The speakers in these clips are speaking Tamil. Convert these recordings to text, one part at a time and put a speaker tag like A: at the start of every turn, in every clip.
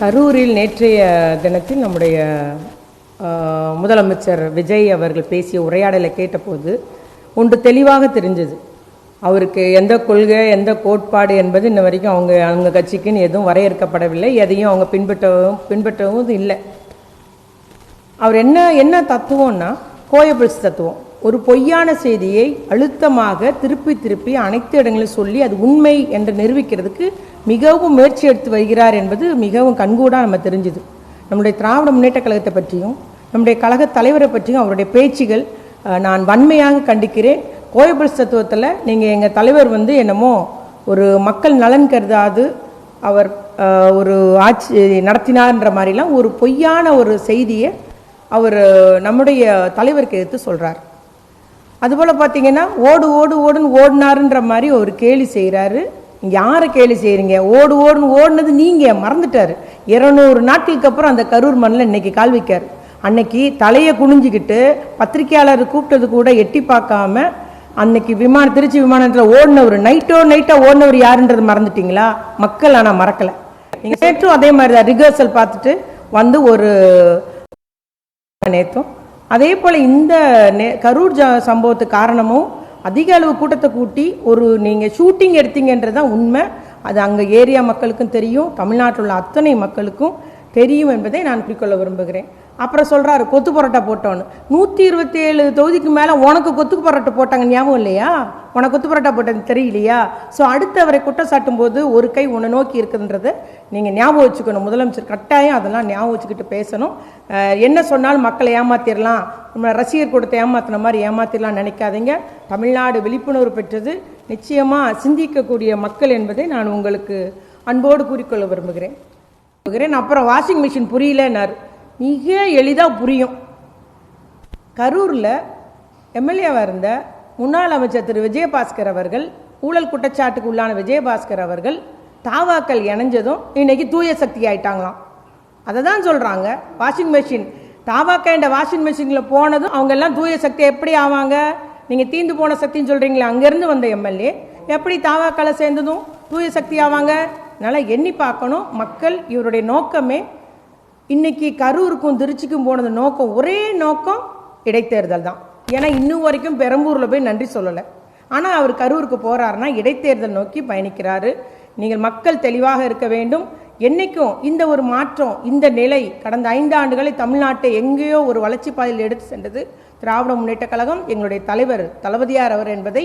A: கரூரில் நேற்றைய தினத்தில் நம்முடைய முதலமைச்சர் விஜய் அவர்கள் பேசிய உரையாடலை கேட்டபோது ஒன்று தெளிவாக தெரிஞ்சது. அவருக்கு எந்த கொள்கை எந்த கோட்பாடு என்பது இன்ன வரைக்கும் அவங்க கட்சிக்குன்னு எதுவும் வரையறுக்கப்படவில்லை. எதையும் அவங்க பின்பற்றவும் இல்லை. அவர் என்ன தத்துவம்னா கோயபிள்ஸ் தத்துவம். ஒரு பொய்யான செய்தியை அழுத்தமாக திருப்பி அனைத்து இடங்களிலும் சொல்லி அது உண்மை என்று நிரூபிக்கிறதுக்கு மிகவும் முயற்சி எடுத்து வருகிறார் என்பது மிகவும் கண்கூடாக நம்ம தெரிஞ்சுது. நம்முடைய திராவிட முன்னேற்ற கழகத்தை பற்றியும் நம்முடைய கழக தலைவரை பற்றியும் அவருடைய பேச்சுகள் நான் வன்மையாக கண்டிக்கிறேன். கோயபிள்ஸ் தத்துவத்தில் நீங்கள் எங்கள் தலைவர் என்னமோ ஒரு மக்கள் நலன் கருதாது அவர் ஒரு ஆட்சி நடத்தினார்ன்ற மாதிரிலாம் ஒரு பொய்யான ஒரு செய்தியை அவர் நம்முடைய தலைவருக்கு எடுத்து சொல்கிறார். அதுபோல் பார்த்தீங்கன்னா ஓடுன்னு ஓடினாருன்ற மாதிரி ஒரு கேலி செய்கிறாரு. யாரை கேலி செய்கிறீங்க? ஓடுன்னு ஓடினது நீங்கள் மறந்துட்டார். 200 நாட்களுக்கு அப்புறம் அந்த கரூர் மண்ணில் இன்னைக்கு கால் வைக்கார். அன்னைக்கு தலையை குனிஞ்சிக்கிட்டு பத்திரிகையாளர் கூப்பிட்டது கூட எட்டி பார்க்காம அன்னைக்கு திருச்சி விமானத்தில் ஓடினவர் நைட்டாக ஓடினவர் யாருன்றது மறந்துட்டீங்களா? மக்கள் ஆனால் மறக்கலை. நீங்கள் நேற்றும் அதே மாதிரி தான் ரிஹர்சல் பார்த்துட்டு ஒரு நேற்றும் அதே போல் இந்த கரூர் சம்பவத்துக்கு காரணமும் அதிக அளவு கூட்டத்தை கூட்டி நீங்கள் ஷூட்டிங் எடுத்தீங்கன்றது தான் உண்மை. அது அங்கே ஏரியா மக்களுக்கும் தெரியும், தமிழ்நாட்டில் உள்ள அத்தனை மக்களுக்கும் தெரியும் என்பதை நான் குறிக்கொள்ள விரும்புகிறேன். அப்புறம் சொல்கிறாரு கொத்து பரோட்டா போட்டோன்னு. 127 தொகுதிக்கு மேலே உனக்கு கொத்து பரோட்டா போட்டாங்க ஞாபகம் இல்லையா? உனக்கு கொத்து பரோட்டா போட்டது தெரியலையா? ஸோ அடுத்து அவரை குற்றம் சாட்டும் போது ஒரு கை உன்னை நோக்கி இருக்குன்றதை நீங்கள் ஞாபகம் வச்சுக்கணும். முதலமைச்சர் கட்டாயம் அதெல்லாம் ஞாபகம் வச்சுக்கிட்டு பேசணும். என்ன சொன்னாலும் மக்களை ஏமாத்திடலாம், நம்ம ரசிகர் கூட்டத்தை ஏமாத்தின மாதிரி ஏமாத்திடலாம் நினைக்காதீங்க. தமிழ்நாடு விழிப்புணர்வு பெற்றது. நிச்சயமாக சிந்திக்கக்கூடிய மக்கள் என்பதை நான் உங்களுக்கு அன்போடு கூறிக்கொள்ள விரும்புகிறேன். அப்புறம் வாஷிங் மிஷின் புரியலன்னார். மிக எளிதாக புரியும். கரூரில் எம்எல்ஏவாக இருந்த முன்னாள் அமைச்சர் திரு விஜயபாஸ்கர் அவர்கள், ஊழல் குற்றச்சாட்டுக்கு உள்ளான விஜயபாஸ்கர் அவர்கள் தாவாக்கள் இணைஞ்சதும் இன்னைக்கு தூய சக்தி ஆயிட்டாங்களாம். அதை தான் சொல்கிறாங்க. வாஷிங் மிஷின் தாவாக்கா என்ற வாஷிங் மிஷினில் போனதும் அவங்க எல்லாம் தூய சக்தி எப்படி ஆவாங்க? நீங்கள் தீந்து போன சக்தின்னு சொல்கிறீங்களே, அங்கேருந்து வந்த எம்எல்ஏ எப்படி தாவாக்களை சேர்ந்ததும் தூய சக்தி ஆவாங்க? அதனால் எண்ணி பார்க்கணும். மக்கள் இவருடைய நோக்கமே இன்னைக்கு கரூருக்கும் திருச்சிக்கும் போனது நோக்கம் ஒரே நோக்கம் இடைத்தேர்தல் தான். ஏன்னா இன்னும் வரைக்கும் பெரம்பூரில் போய் நன்றி சொல்லலை. ஆனால் அவர் கரூருக்கு போகிறாருன்னா இடைத்தேர்தல் நோக்கி பயணிக்கிறாரு. நீங்கள் மக்கள் தெளிவாக இருக்க வேண்டும். என்னைக்கும் இந்த ஒரு மாற்றம், இந்த நிலை கடந்த 5 ஆண்டுகளை தமிழ்நாட்டை எங்கேயோ ஒரு வளர்ச்சி பாதையில் எடுத்து சென்றது திராவிட முன்னேற்ற கழகம், எங்களுடைய தலைவர் தளபதியார் அவர் என்பதை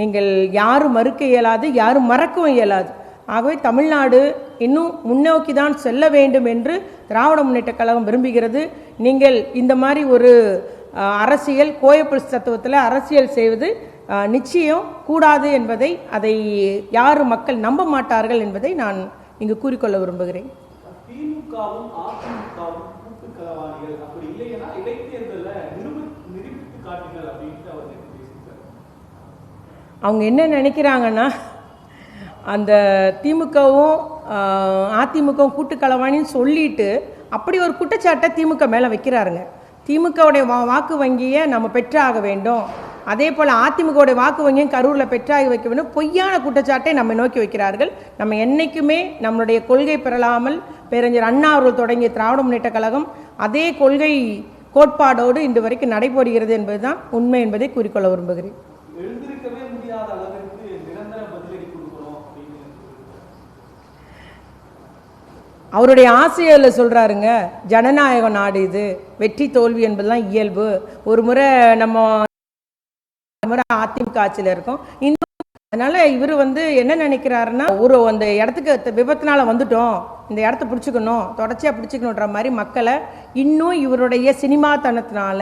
A: நீங்கள் யாரும் மறுக்க இயலாது, யாரும் மறக்கவும் இயலாது. ஆகவே தமிழ்நாடு இன்னும் முன்னோக்கி தான் செல்ல வேண்டும் என்று திராவிட முன்னேற்ற கழகம் விரும்புகிறது. நீங்கள் இந்த மாதிரி ஒரு அரசியல் கோயபிள்ஸ் தத்துவத்தில் அரசியல் செய்வது நிச்சயம் கூடாது என்பதை, அதை யாரும் மக்கள் நம்ப மாட்டார்கள் என்பதை நான் இங்கு கூறிக்கொள்ள விரும்புகிறேன். அவங்க என்ன நினைக்கிறாங்கன்னா, அந்த திமுகவும் அதிமுகவும் கூட்டு களவாணின்னு சொல்லிட்டு அப்படி ஒரு குற்றச்சாட்டை திமுக மேலே வைக்கிறாருங்க. திமுகவுடைய வாக்கு வங்கியை நம்ம பெற்றாக வேண்டும், அதே போல் அதிமுகவுடைய வாக்கு வங்கியும் கரூரில் பெற்றாக வைக்க வேண்டும். பொய்யான குற்றச்சாட்டை நம்ம நோக்கி வைக்கிறார்கள். நம்ம என்றைக்குமே நம்மளுடைய கொள்கை பெறலாமல் பேரறிஞர் அண்ணா அவர்கள் தொடங்கிய திராவிட முன்னேற்ற கழகம் அதே கொள்கை கோட்பாடோடு இன்று வரைக்கும் நடைபெறுகிறது என்பதுதான் உண்மை என்பதை கூறிக்கொள்ள விரும்புகிறேன். அவருடைய ஆசையில் சொல்கிறாருங்க, ஜனநாயக நாடு இது, வெற்றி தோல்வி என்பதுலாம் இயல்பு. ஒரு முறை அதிமுக ஆட்சியில் இருக்கோம். அதனால இவர் என்ன நினைக்கிறாருன்னா, அந்த இடத்துக்கு விபத்தினால வந்துட்டோம், இந்த இடத்த பிடிச்சிக்கணும், தொடர்ச்சியாக பிடிச்சிக்கணுன்ற மாதிரி மக்களை இன்னும் இவருடைய சினிமாத்தனத்தினால,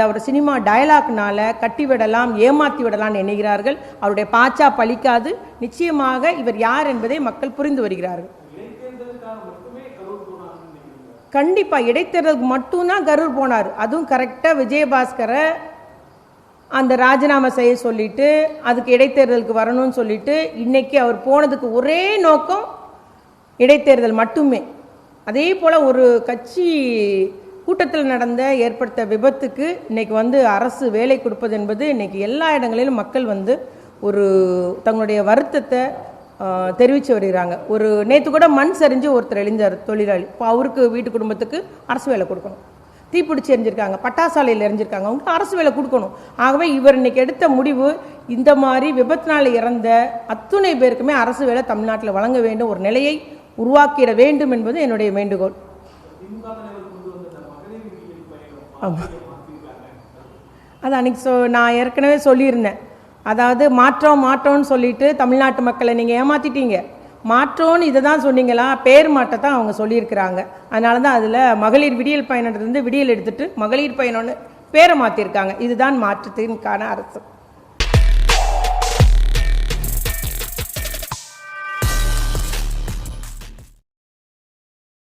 A: அவர் சினிமா டயலாக்னால கட்டி விடலாம், ஏமாற்றி விடலாம்னு எண்ணுகிறார்கள். அவருடைய பாச்சா பழிக்காது. நிச்சயமாக இவர் யார் என்பதை மக்கள் புரிந்து வருகிறார்கள். கண்டிப்பாக இடைத்தேர்தலுக்கு மட்டும்தான் கரூர் போனார். அதுவும் கரெக்டாக விஜயபாஸ்கரை அந்த ராஜினாமா செய்ய சொல்லிட்டு அதுக்கு இடைத்தேர்தலுக்கு வரணும்னு சொல்லிட்டு இன்னைக்கு அவர் போனதுக்கு ஒரே நோக்கம் இடைத்தேர்தல் மட்டுமே. அதே போல் ஒரு கட்சி கூட்டத்தில் ஏற்படுத்த விபத்துக்கு இன்னைக்கு அரசு வேலை கொடுப்பது என்பது இன்னைக்கு எல்லா இடங்களிலும் மக்கள் தங்களுடைய வருத்தத்தை தெரிவித்து வருகிறாங்க. ஒரு நேற்று கூட மண் சரிஞ்சு ஒருத்தர் எழுந்தார் தொழிலாளி. இப்போ அவருக்கு வீட்டு குடும்பத்துக்கு அரசு வேலை கொடுக்கணும். தீப்பிடிச்சு எரிஞ்சிருக்காங்க, பட்டாசாலையில் எரிஞ்சிருக்காங்க, அவங்களுக்கு அரசு வேலை கொடுக்கணும். ஆகவே இவர் இன்னைக்கு எடுத்த முடிவு இந்த மாதிரி விபத்தினால் இறந்த அத்துணை பேருக்குமே அரசு வேலை தமிழ்நாட்டில் வழங்க வேண்டும், ஒரு நிலையை உருவாக்கிட வேண்டும் என்பது என்னுடைய வேண்டுகோள். அது அன்றைக்கி நான் ஏற்கனவே சொல்லியிருந்தேன். அதாவது மாற்றோம்னு சொல்லிட்டு தமிழ்நாட்டு மக்களை நீங்கள் ஏமாற்றிட்டீங்க. மாற்றோன்னு இதை தான் சொன்னீங்களா? பேர் மாற்றத்தான் அவங்க சொல்லியிருக்கிறாங்க. அதனால தான் அதில் மகளிர் விடியல் பயணத்திலிருந்து விடியல் எடுத்துட்டு மகளிர் பயணம்னு பேரை மாற்றிருக்காங்க. இதுதான் மாற்றத்திற்கான அரசு.